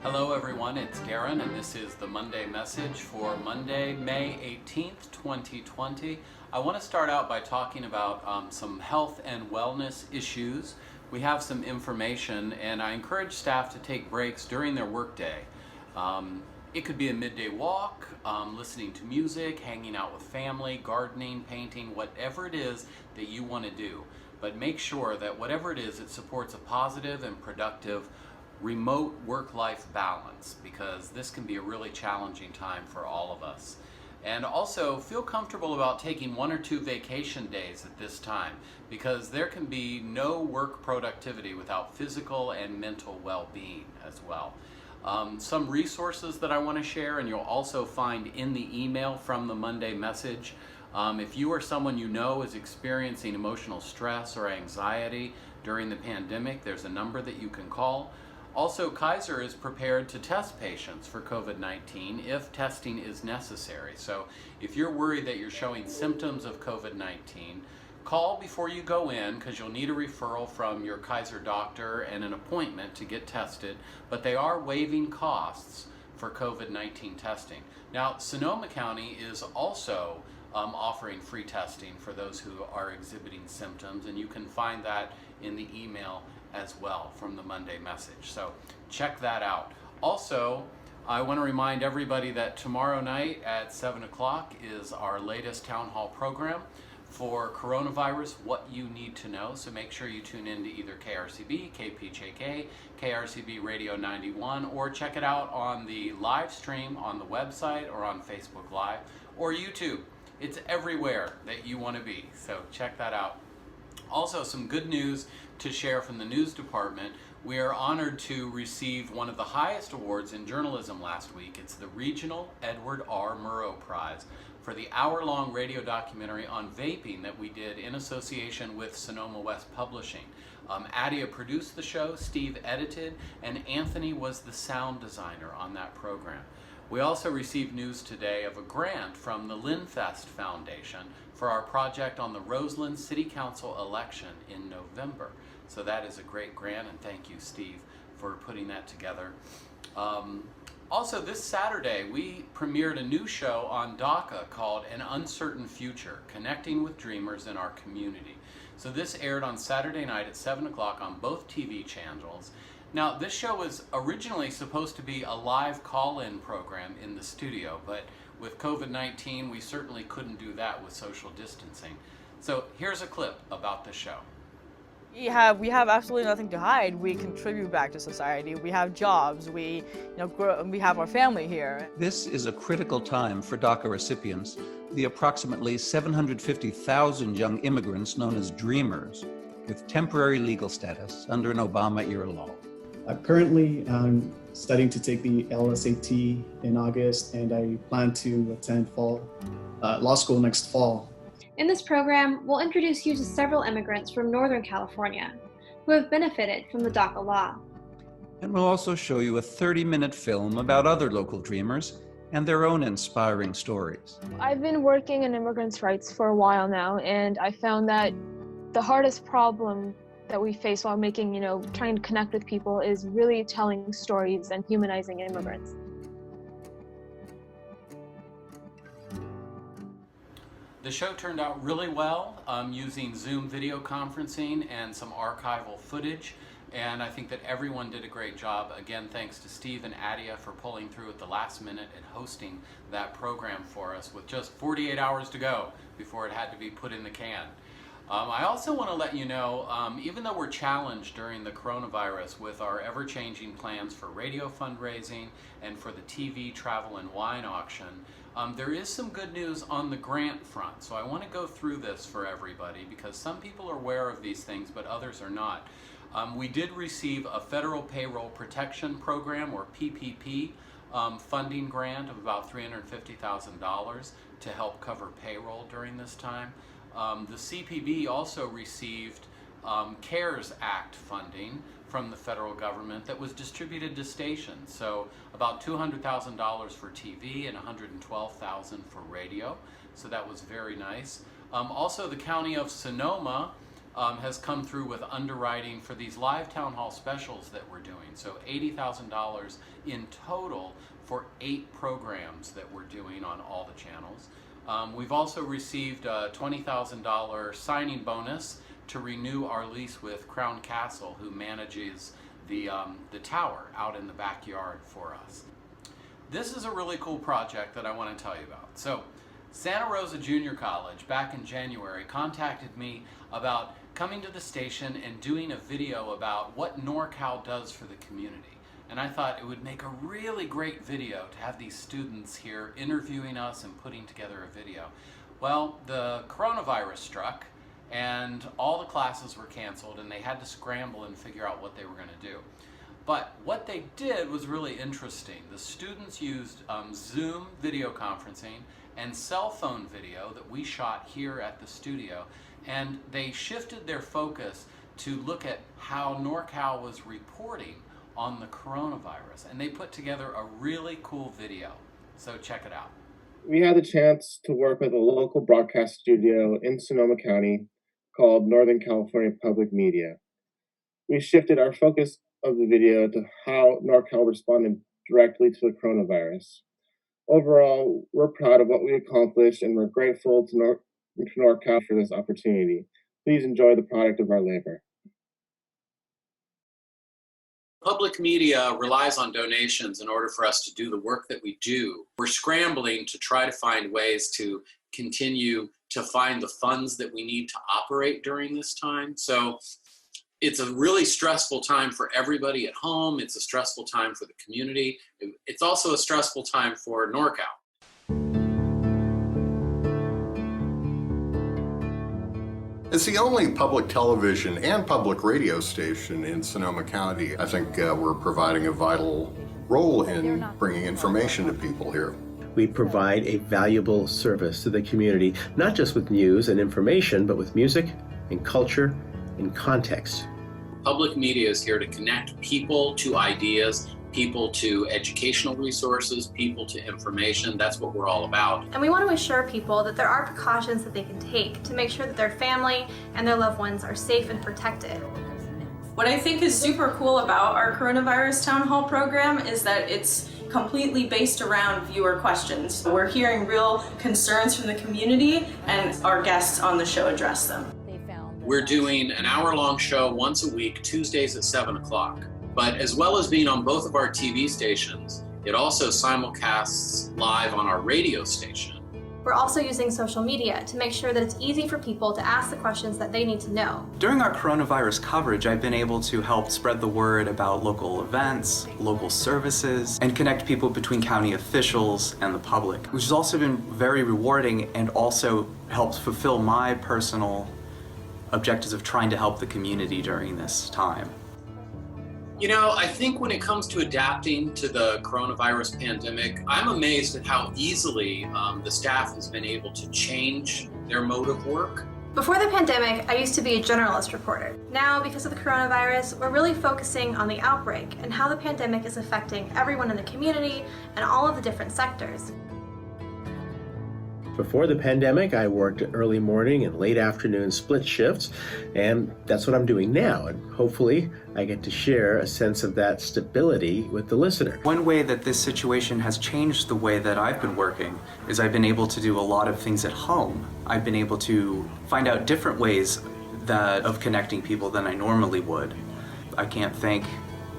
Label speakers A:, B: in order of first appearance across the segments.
A: Hello everyone, it's Garen and this is the Monday message for Monday, May 18th, 2020. I want to start out by talking about some health and wellness issues. We have some information and I encourage staff to take breaks during their workday. It could be a midday walk, listening to music, hanging out with family, gardening, painting, whatever it is that you want to do. But make sure that whatever it is, it supports a positive and productive remote work-life balance, because this can be a really challenging time for all of us. And also feel comfortable about taking 1 or 2 vacation days at this time, because there can be no work productivity without physical and mental well-being as well. Some resources that I want to share, and you'll also find in the email from the Monday message. If you or someone you know is experiencing emotional stress or anxiety during the pandemic, there's a number that you can call. Also, Kaiser is prepared to test patients for COVID-19 if testing is necessary. So if you're worried that you're showing symptoms of COVID-19, call before you go in, because you'll need a referral from your Kaiser doctor and an appointment to get tested, but they are waiving costs for COVID-19 testing. Now, Sonoma County is also offering free testing for those who are exhibiting symptoms, and you can find that in the email as well from the Monday message. So check that out. Also, I want to remind everybody that tomorrow night at 7 o'clock is our latest town hall program for coronavirus, What You Need to Know. So make sure you tune in to either KRCB, KPJK, KRCB Radio 91, or check it out on the live stream on the website or on Facebook Live or YouTube. It's everywhere that you want to be, so check that out. Also, some good news to share from the news department. We are honored to receive one of the highest awards in journalism last week. It's the Regional Edward R. Murrow Prize for the hour-long radio documentary on vaping that we did in association with Sonoma West Publishing. Adia produced the show, Steve edited, and Anthony was the sound designer on that program. We also received news today of a grant from the Linfest Foundation for our project on the Roseland City Council election in November. So that is a great grant, and thank you, Steve, for putting that together. Also, this Saturday, we premiered a new show on DACA called An Uncertain Future, Connecting with Dreamers in Our Community. So this aired on Saturday night at 7 o'clock on both TV channels. Now, this show was originally supposed to be a live call-in program in the studio, but with COVID-19, we certainly couldn't do that with social distancing. So here's a clip about the show.
B: We have absolutely nothing to hide. We contribute back to society. We have jobs. We have our family here.
C: This is a critical time for DACA recipients, the approximately 750,000 young immigrants known as Dreamers, with temporary legal status under an Obama-era law.
D: Currently, I'm studying to take the LSAT in August, and I plan to attend law school next fall.
E: In this program, we'll introduce you to several immigrants from Northern California who have benefited from the DACA law.
C: And we'll also show you a 30-minute film about other local Dreamers and their own inspiring stories.
F: I've been working in immigrants' rights for a while now, and I found that the hardest problem that we face while trying to connect with people is really telling stories and humanizing immigrants.
A: The show turned out really well using Zoom video conferencing and some archival footage, and I think that everyone did a great job. Again, thanks to Steve and Adia for pulling through at the last minute and hosting that program for us with just 48 hours to go before it had to be put in the can. I also want to let you know, even though we're challenged during the coronavirus with our ever-changing plans for radio fundraising and for the TV, travel, and wine auction, there is some good news on the grant front. So I want to go through this for everybody, because some people are aware of these things, but others are not. We did receive a Federal Payroll Protection Program, or PPP, funding grant of about $350,000 to help cover payroll during this time. The CPB also received CARES Act funding from the federal government that was distributed to stations. So about $200,000 for TV and $112,000 for radio. So that was very nice. Also, the County of Sonoma has come through with underwriting for these live town hall specials that we're doing. So $80,000 in total for 8 programs that we're doing on all the channels. We've also received a $20,000 signing bonus to renew our lease with Crown Castle, who manages the tower out in the backyard for us. This is a really cool project that I want to tell you about. So Santa Rosa Junior College back in January contacted me about coming to the station and doing a video about what NorCal does for the community. And I thought it would make a really great video to have these students here interviewing us and putting together a video. Well, the coronavirus struck and all the classes were canceled and they had to scramble and figure out what they were going to do. But what they did was really interesting. The students used Zoom video conferencing and cell phone video that we shot here at the studio, and they shifted their focus to look at how NorCal was reporting on the coronavirus, and they put together a really cool video. So check it out.
G: We had the chance to work with a local broadcast studio in Sonoma County called Northern California Public Media. We shifted our focus of the video to how NorCal responded directly to the coronavirus. Overall, we're proud of what we accomplished and we're grateful to NorCal for this opportunity. Please enjoy the product of our labor.
A: Public media relies on donations in order for us to do the work that we do. We're scrambling to try to find ways to continue to find the funds that we need to operate during this time. So it's a really stressful time for everybody at home. It's a stressful time for the community. It's also a stressful time for NorCal.
H: As the only public television and public radio station in Sonoma County, I think we're providing a vital role in bringing information to people here.
I: We provide a valuable service to the community, not just with news and information, but with music and culture and context.
A: Public media is here to connect people to ideas, people to educational resources, people to information. That's what we're all about.
J: And we want to assure people that there are precautions that they can take to make sure that their family and their loved ones are safe and protected.
K: What I think is super cool about our coronavirus town hall program is that it's completely based around viewer questions. We're hearing real concerns from the community and our guests on the show address them.
A: We're doing an hour-long show once a week, Tuesdays at 7 o'clock. But as well as being on both of our TV stations, it also simulcasts live on our radio station.
J: We're also using social media to make sure that it's easy for people to ask the questions that they need to know.
L: During our coronavirus coverage, I've been able to help spread the word about local events, local services, and connect people between county officials and the public, which has also been very rewarding and also helps fulfill my personal objectives of trying to help the community during this time.
A: You know, I think when it comes to adapting to the coronavirus pandemic, I'm amazed at how easily the staff has been able to change their mode of work.
J: Before the pandemic, I used to be a journalist reporter. Now, because of the coronavirus, we're really focusing on the outbreak and how the pandemic is affecting everyone in the community and all of the different sectors.
I: Before the pandemic, I worked early morning and late afternoon split shifts, and that's what I'm doing now. And hopefully, I get to share a sense of that stability with the listener.
L: One way that this situation has changed the way that I've been working is I've been able to do a lot of things at home. I've been able to find out different ways of connecting people than I normally would. I can't thank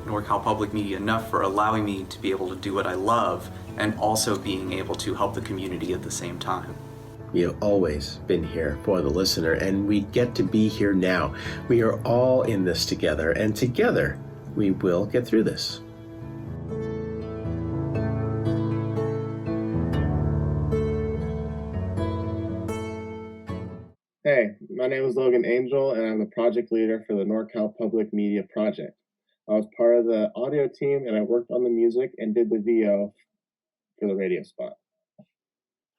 L: NorCal Public Media enough for allowing me to be able to do what I love and also being able to help the community at the same time.
I: You've always been here for the listener, and we get to be here now. We are all in this together, and together we will get through this.
G: Hey, my name is Logan Angel, and I'm the project leader for the NorCal Public Media Project. I was part of the audio team, and I worked on the music and did the video for the radio spot.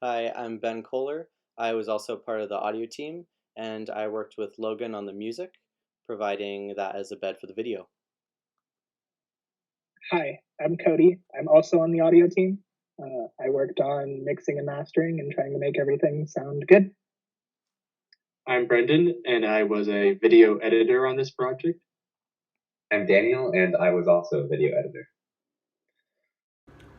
M: Hi, I'm Ben Kohler. I was also part of the audio team, and I worked with Logan on the music, providing that as a bed for the video.
N: Hi, I'm Cody. I'm also on the audio team. I worked on mixing and mastering and trying to make everything sound good.
O: I'm Brendan, and I was a video editor on this project.
P: I'm Daniel, and I was also a video editor.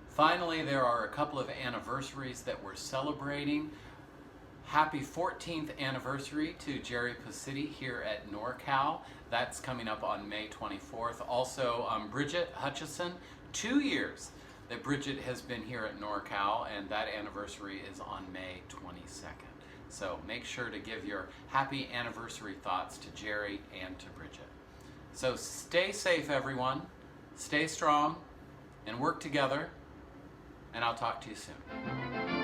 A: Finally, there are a couple of anniversaries that we're celebrating. Happy 14th anniversary to Jerry Pacitti here at NorCal. That's coming up on May 24th. Also, Bridget Hutchison, 2 years that Bridget has been here at NorCal, and that anniversary is on May 22nd. So make sure to give your happy anniversary thoughts to Jerry and to Bridget. So stay safe, everyone. Stay strong and work together, and I'll talk to you soon.